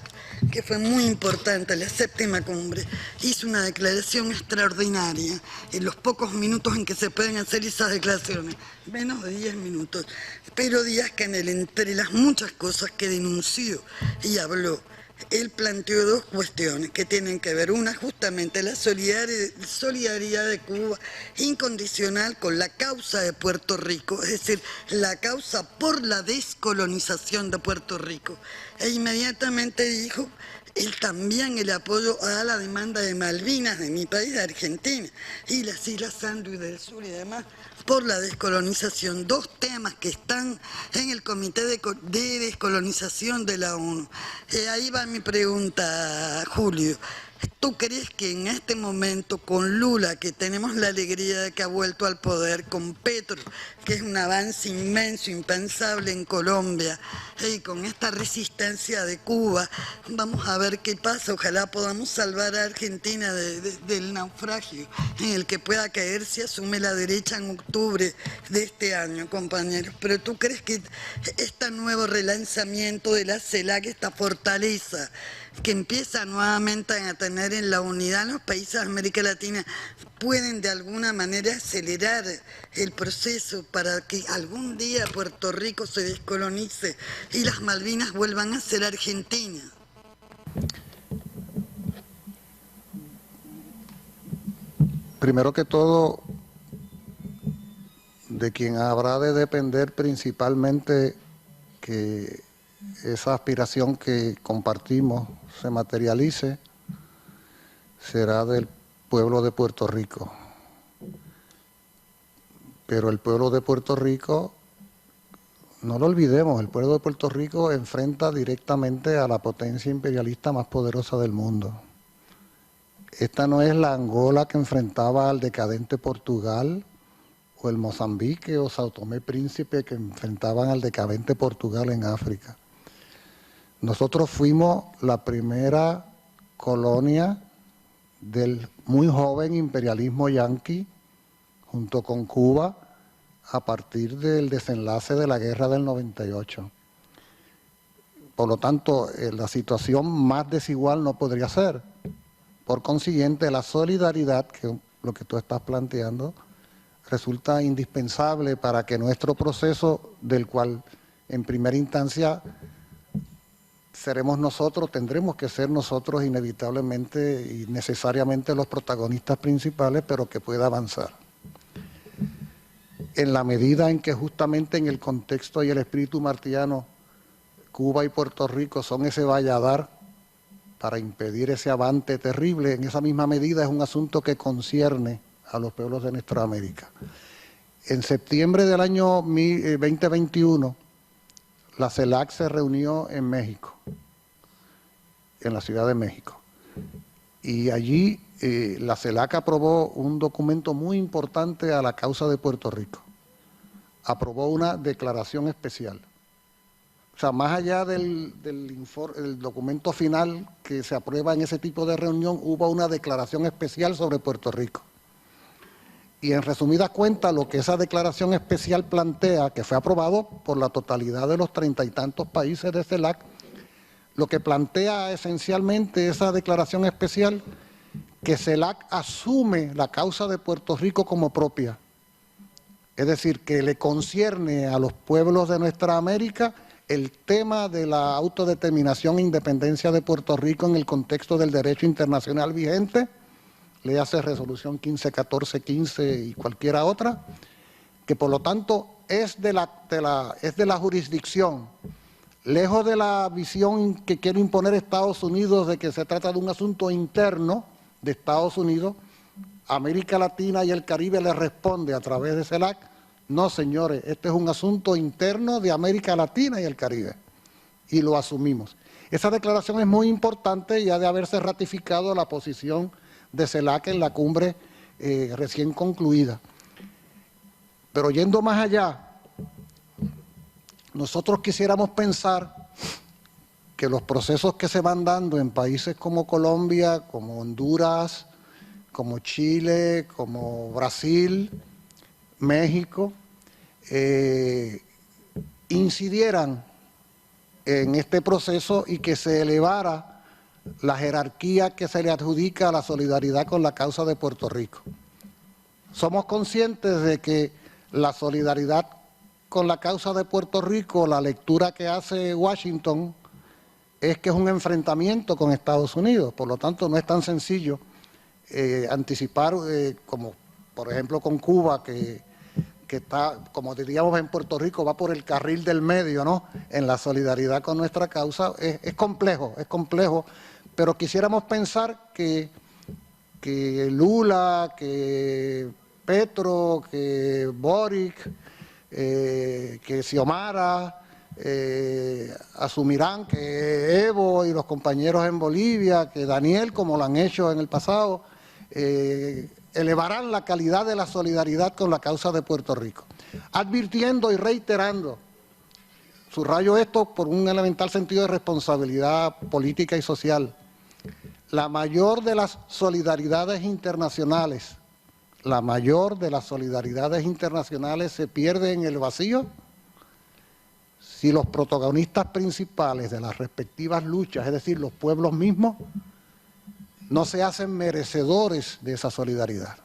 que fue muy importante, la 7ª cumbre, hizo una declaración extraordinaria en los pocos minutos en que se pueden hacer esas declaraciones, menos de 10 minutos. Pero Díaz-Canel, entre las muchas cosas que denunció y habló, él planteó 2 cuestiones que tienen que ver. Una, justamente la solidaridad de Cuba incondicional con la causa de Puerto Rico, es decir, la causa por la descolonización de Puerto Rico. E inmediatamente dijo él también el apoyo a la demanda de Malvinas de mi país, de Argentina, y las Islas Sandwich del Sur y demás, por la descolonización. 2 temas que están en el Comité de Descolonización de la ONU. Ahí va mi pregunta, Julio. ¿Tú crees que en este momento con Lula, que tenemos la alegría de que ha vuelto al poder, con Petro, que es un avance inmenso, impensable en Colombia, y con esta resistencia de Cuba, vamos a ver qué pasa? Ojalá podamos salvar a Argentina del naufragio en el que pueda caer si asume la derecha en octubre de este año, compañeros. Pero ¿tú crees que este nuevo relanzamiento de la CELAC, esta fortaleza que empieza nuevamente a tener en la unidad en los países de América Latina, pueden de alguna manera acelerar el proceso para que algún día Puerto Rico se descolonice y las Malvinas vuelvan a ser Argentina? Primero que todo, de quien habrá de depender principalmente que esa aspiración que compartimos se materialice, será del pueblo de Puerto Rico. Pero el pueblo de Puerto Rico, no lo olvidemos, el pueblo de Puerto Rico enfrenta directamente a la potencia imperialista más poderosa del mundo. Esta no es la Angola que enfrentaba al decadente Portugal, o el Mozambique o Sao Tomé Príncipe que enfrentaban al decadente Portugal en África. Nosotros fuimos la primera colonia del muy joven imperialismo yanqui, junto con Cuba, a partir del desenlace de la guerra del 98. Por lo tanto, la situación más desigual no podría ser. Por consiguiente, la solidaridad, que es lo que tú estás planteando, resulta indispensable para que nuestro proceso, del cual en primera instancia seremos nosotros, tendremos que ser nosotros inevitablemente y necesariamente los protagonistas principales, pero que pueda avanzar. En la medida en que justamente en el contexto y el espíritu martiano, Cuba y Puerto Rico son ese valladar para impedir ese avance terrible, en esa misma medida es un asunto que concierne a los pueblos de nuestra América. En septiembre del año 2021, la CELAC se reunió en México, en la Ciudad de México. Y allí la CELAC aprobó un documento muy importante a la causa de Puerto Rico. Aprobó una declaración especial. O sea, más allá del documento final que se aprueba en ese tipo de reunión, hubo una declaración especial sobre Puerto Rico. Y en resumidas cuentas, lo que esa declaración especial plantea, que fue aprobado por la totalidad de los 30 y tantos países de CELAC, lo que plantea esencialmente esa declaración especial, que CELAC asume la causa de Puerto Rico como propia. Es decir, que le concierne a los pueblos de nuestra América el tema de la autodeterminación e independencia de Puerto Rico en el contexto del derecho internacional vigente, le hace resolución 151415 y cualquiera otra, que por lo tanto es de la jurisdicción, lejos de la visión que quiere imponer Estados Unidos de que se trata de un asunto interno de Estados Unidos. América Latina y el Caribe le responde a través de CELAC: no, señores, este es un asunto interno de América Latina y el Caribe, y lo asumimos. Esa declaración es muy importante y ha de haberse ratificado la posición de CELAC en la cumbre recién concluida. Pero yendo más allá, nosotros quisiéramos pensar que los procesos que se van dando en países como Colombia, como Honduras, como Chile, como Brasil, México, incidieran en este proceso y que se elevara la jerarquía que se le adjudica a la solidaridad con la causa de Puerto Rico. Somos conscientes de que la solidaridad con la causa de Puerto Rico, la lectura que hace Washington, es que es un enfrentamiento con Estados Unidos, por lo tanto no es tan sencillo anticipar, como por ejemplo con Cuba, que está, como diríamos en Puerto Rico, va por el carril del medio, ¿no?, en la solidaridad con nuestra causa. Es complejo, pero quisiéramos pensar que Lula, que Petro, que Boric, que Xiomara asumirán, que Evo y los compañeros en Bolivia, que Daniel, como lo han hecho en el pasado, elevarán la calidad de la solidaridad con la causa de Puerto Rico, advirtiendo y reiterando, subrayo esto por un elemental sentido de responsabilidad política y social, la mayor de las solidaridades internacionales, se pierde en el vacío si los protagonistas principales de las respectivas luchas, es decir, los pueblos mismos, no se hacen merecedores de esa solidaridad.